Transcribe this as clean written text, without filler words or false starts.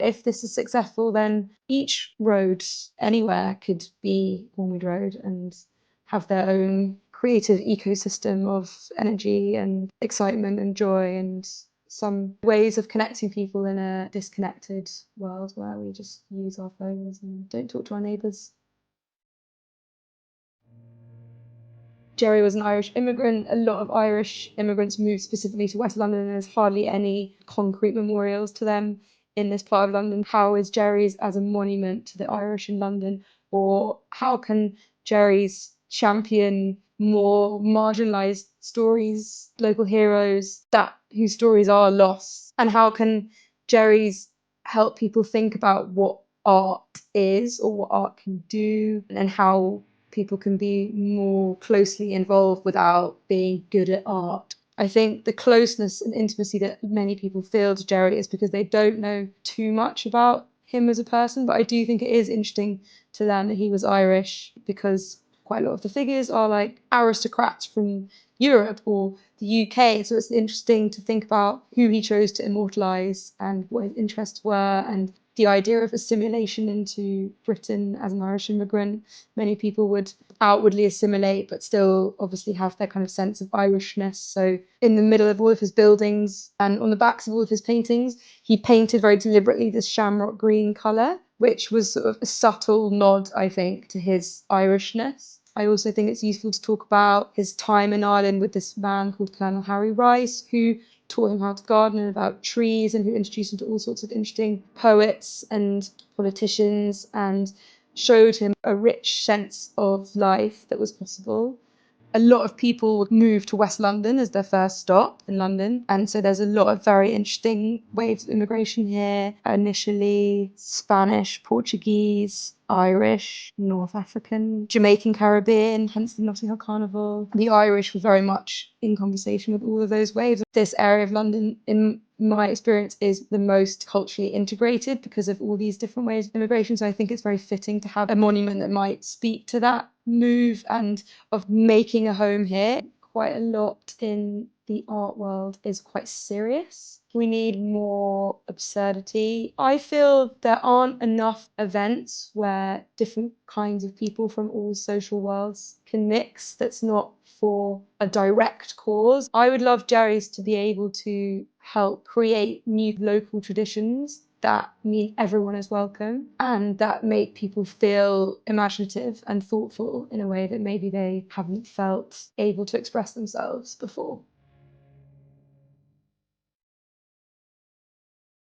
If this is successful, then each road anywhere could be Hornwood Road and have their own creative ecosystem of energy and excitement and joy and some ways of connecting people in a disconnected world where we just use our phones and don't talk to our neighbours. Gerry was an Irish immigrant. A lot of Irish immigrants moved specifically to West London, and there's hardly any concrete memorials to them in this part of London. How is Gerry's as a monument to the Irish in London? Or how can Gerry's champion more marginalised stories, local heroes whose stories are lost? And how can Gerry's help people think about what art is or what art can do, and how people can be more closely involved without being good at art? I think the closeness and intimacy that many people feel to Gerry is because they don't know too much about him as a person, but I do think it is interesting to learn that he was Irish, because quite a lot of the figures are like aristocrats from Europe or the UK. So it's interesting to think about who he chose to immortalise and what his interests were, and the idea of assimilation into Britain as an Irish immigrant. Many people would outwardly assimilate, but still obviously have their kind of sense of Irishness. So in the middle of all of his buildings and on the backs of all of his paintings, he painted very deliberately this shamrock green colour, which was sort of a subtle nod, I think, to his Irishness. I also think it's useful to talk about his time in Ireland with this man called Colonel Harry Rice, who taught him how to garden and about trees, and who introduced him to all sorts of interesting poets and politicians and showed him a rich sense of life that was possible. A lot of people would move to West London as their first stop in London. And so there's a lot of very interesting waves of immigration here. Initially, Spanish, Portuguese, Irish, North African, Jamaican, Caribbean, hence the Notting Hill Carnival. The Irish were very much in conversation with all of those waves. This area of London, in my experience, is the most culturally integrated because of all these different ways of immigration. So I think it's very fitting to have a monument that might speak to that move and of making a home here. Quite a lot in the art world is quite serious. We need more absurdity. I feel there aren't enough events where different kinds of people from all social worlds can mix that's not for a direct cause. I would love Gerry's to be able to help create new local traditions that mean everyone is welcome and that make people feel imaginative and thoughtful in a way that maybe they haven't felt able to express themselves before.